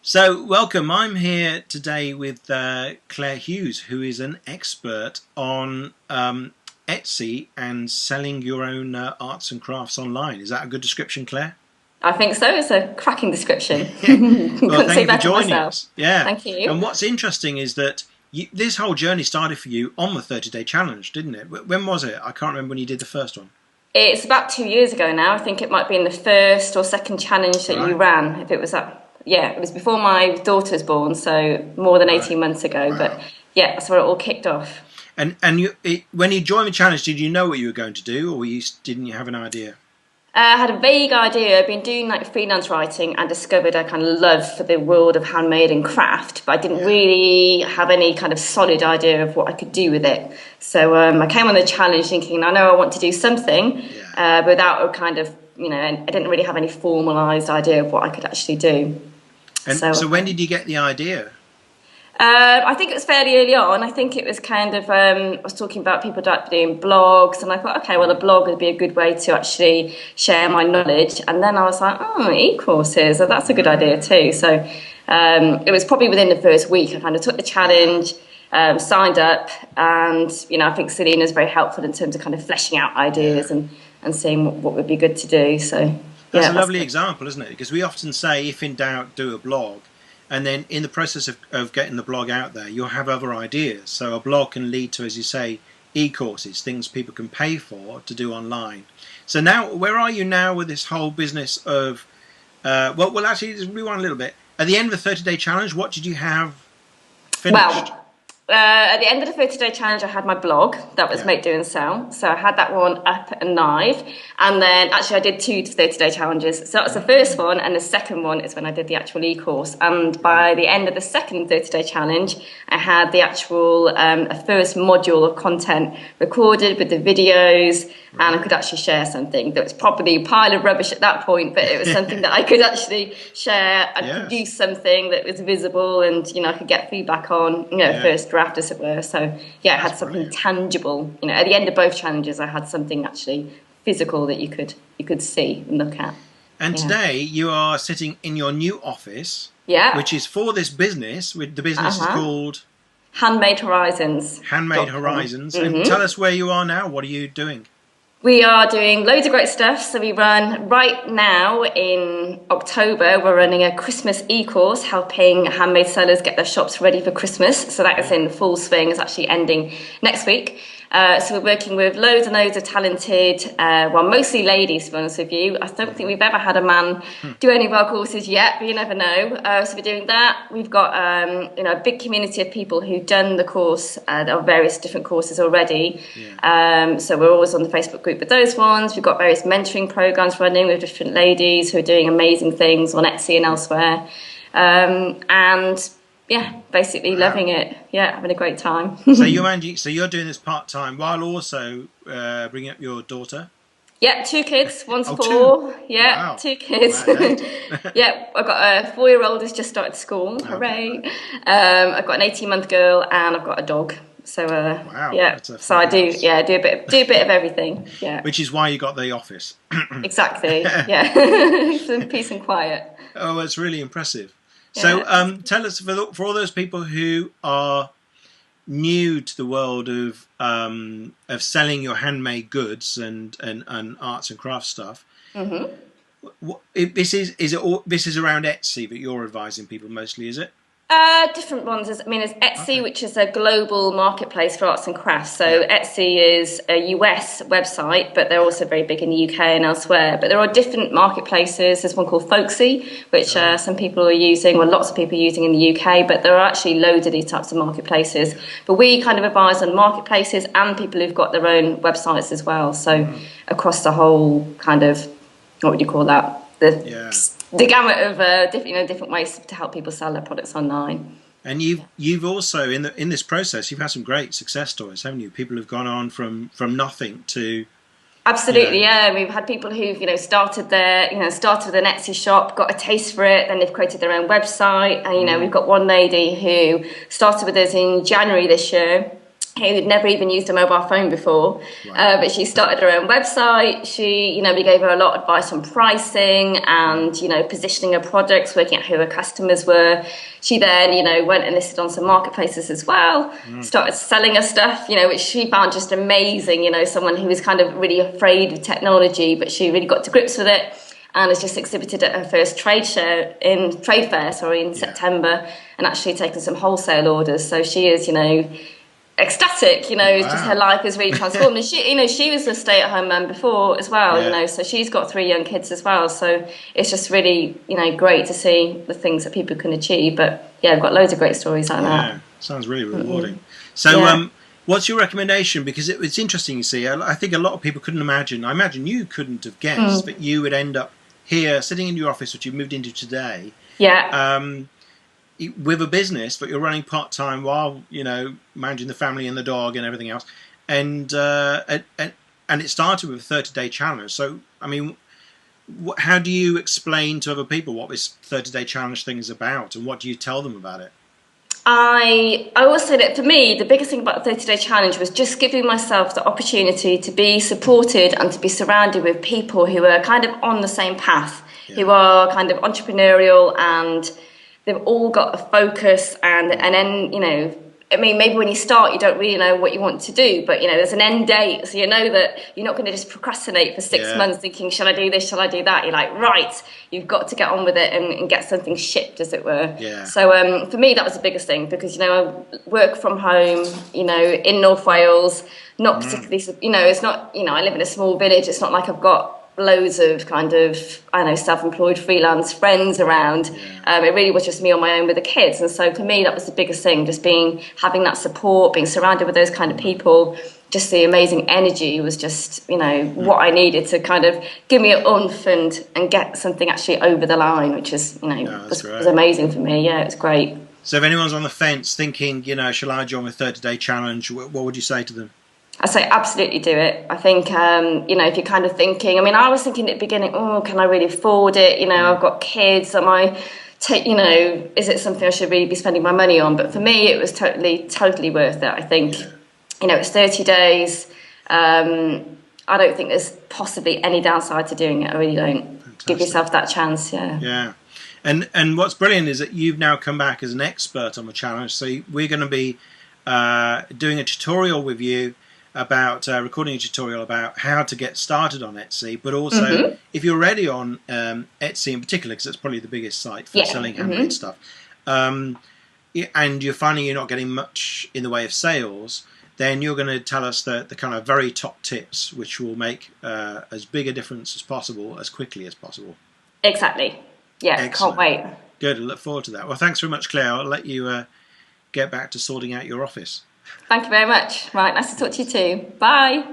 So, welcome. I'm here today with Claire Hughes, who is an expert on Etsy and selling your own arts and crafts online. Is that a good description, Claire? I think so. It's a cracking description. Well, Couldn't thank say you for better joining myself. us. Yeah. Thank you. And what's interesting is that this whole journey started for you on the 30-day challenge, didn't it? When was it? I can't remember when you did the first one. It's about 2 years ago now. I think it might be in the first or second challenge that you Right. ran. If it was that, yeah, it was before my daughter was born, so more than Right. 18 months ago. But Wow. yeah, that's where it all kicked off. When you joined the challenge, did you know what you were going to do, or didn't you have an idea? I had a vague idea. I've been doing like freelance writing and discovered a kind of love for the world of handmade and craft, but I didn't Yeah. really have any kind of solid idea of what I could do with it. So I came on the challenge thinking, I know I want to do something, Yeah. without a kind of, I didn't really have any formalised idea of what I could actually do. And So so, when did you get the idea? I think it was fairly early on. I think it was kind of, I was talking about people doing blogs, and I thought, okay, well, a blog would be a good way to actually share my knowledge. And then I was like, oh, e-courses, so that's a good idea too. So it was probably within the first week. I kind of took the challenge, signed up, and, I think Selena's very helpful in terms of kind of fleshing out ideas Yeah. and seeing what would be good to do. So, That's yeah, a that's lovely good. example, isn't it? Because we often say, if in doubt, do a blog. And then in the process of getting the blog out there, you'll have other ideas. So a blog can lead to, as you say, e-courses, things people can pay for to do online. So now, where are you now with this whole business of, well, actually, just rewind a little bit. At the end of the 30-day challenge, what did you have finished? Well, at the end of the 30-day challenge, I had my blog that was Yeah. Make, Do and Sell. So I had that one up and live. And then actually I did two 30-day challenges. So that was the first one. And the second one is when I did the actual e-course. And by the end of the second 30-day challenge, I had the actual a first module of content recorded with the videos. And I could actually share something that was probably a pile of rubbish at that point, but it was something that I could actually share and Yes. produce something that was visible and, I could get feedback on, Yeah. first draft, as it were. So, yeah, I had That's something brilliant. tangible. At the end of both challenges, I had something actually physical that you could see and look at. And Yeah. today you are sitting in your new office, Yeah. which is for this business. The business is Uh-huh. called Handmade HandmadeHorizons.com. Horizons. And tell us where you are now. What are you doing? We are doing loads of great stuff. So we run right now in October, we're running a Christmas e-course helping handmade sellers get their shops ready for Christmas. So that is in full swing. It's actually ending next week. So we're working with loads and loads of talented, mostly ladies, to be honest with you. I don't think we've ever had a man do any of our courses yet, but you never know. So we're doing that. We've got, a big community of people who've done the course, of various different courses already. Yeah. So we're always on the Facebook group with those ones. We've got various mentoring programs running with different ladies who are doing amazing things on Etsy and elsewhere. And yeah, basically Wow. loving it. Yeah, having a great time. So you're doing this part time while also bringing up your daughter. Yeah, two kids, one's Oh, two. 4. Yeah, Wow. two kids. Wow, date. Yeah, I've got a 4-year-old who's just started school. Hooray. Okay. I've got an 18-month girl and I've got a dog. So Wow. yeah, That's a so I full do house. do a bit of everything. Yeah, Which is why you got the office. exactly. Yeah, some peace and quiet. Oh, that's really impressive. So Yeah. tell us, for all those people who are new to the world of selling your handmade goods and arts and crafts stuff. This is around Etsy that you're advising people mostly, is it? Different ones. There's Etsy, Okay. which is a global marketplace for arts and crafts. So Yeah. Etsy is a US website, but they're also very big in the UK and elsewhere. But there are different marketplaces. There's one called Folksy, which some people are using, or lots of people are using in the UK, but there are actually loads of these types of marketplaces. But we kind of advise on marketplaces and people who've got their own websites as well. So across the whole kind of, what would you call that? Yeah. The gamut of different ways to help people sell their products online. And you've also in this process you've had some great success stories, haven't you? People have gone on from nothing to Absolutely, yeah. We've had people who've started started with an Etsy shop, got a taste for it, then they've created their own website. And we've got one lady who started with us in January this year. who'd never even used a mobile phone before. Wow. But she started her own website. We gave her a lot of advice on pricing and, positioning her products, working out who her customers were. She then, went and listed on some marketplaces as well, started selling her stuff, which she found just amazing. Someone who was kind of really afraid of technology, but she really got to grips with it. And has just exhibited at her first trade fair in September, and actually taken some wholesale orders. So she is, ecstatic, it's just her life is really transformed. And she was a stay-at-home mum before as well, so she's got 3 young kids as well. So it's just really, great to see the things that people can achieve. But yeah, I've got loads of great stories like that. Sounds really rewarding. So what's your recommendation? Because it's interesting, you see. I think a lot of people couldn't imagine. I imagine you couldn't have guessed that you would end up here, sitting in your office, which you've moved into today. With a business that you're running part-time while managing the family and the dog and everything else, and it started with a 30-day challenge. So I mean, how do you explain to other people what this 30-day challenge thing is about, and what do you tell them about it? I always say that for me, the biggest thing about the 30-day challenge was just giving myself the opportunity to be supported and to be surrounded with people who are kind of on the same path, who are kind of entrepreneurial, and they've all got a focus. And then, maybe when you start, you don't really know what you want to do, but, there's an end date. So you know that you're not going to just procrastinate for 6 months thinking, shall I do this, shall I do that? You're like, right, you've got to get on with it and get something shipped, as it were. So for me, that was the biggest thing, because, I work from home, in North Wales, not particularly, it's not, I live in a small village. It's not like I've got loads of kind of, self-employed freelance friends around. It really was just me on my own with the kids. And so for me, that was the biggest thing, just having that support, being surrounded with those kind of people. Just the amazing energy was just, what I needed to kind of give me an oomph and get something actually over the line, which is, was amazing for me. Yeah, it was great. So if anyone's on the fence thinking, shall I join the 30-day challenge, what would you say to them? I say absolutely do it. I think, if you're kind of thinking, I was thinking at the beginning, can I really afford it? I've got kids. Is it something I should really be spending my money on? But for me, it was totally worth it. I think, it's 30 days. I don't think there's possibly any downside to doing it. I really don't. Fantastic. Give yourself that chance. Yeah. And what's brilliant is that you've now come back as an expert on the challenge. So we're going to be doing a tutorial with you about recording a tutorial about how to get started on Etsy, but also if you're already on Etsy in particular, because it's probably the biggest site for selling handmade stuff, and you're finding you're not getting much in the way of sales, then you're going to tell us the kind of very top tips which will make as big a difference as possible as quickly as possible. Exactly. Yeah. Excellent. Can't wait. Good. I look forward to that. Well, thanks very much, Claire. I'll let you get back to sorting out your office. Thank you very much. Right, nice to talk to you too. Bye.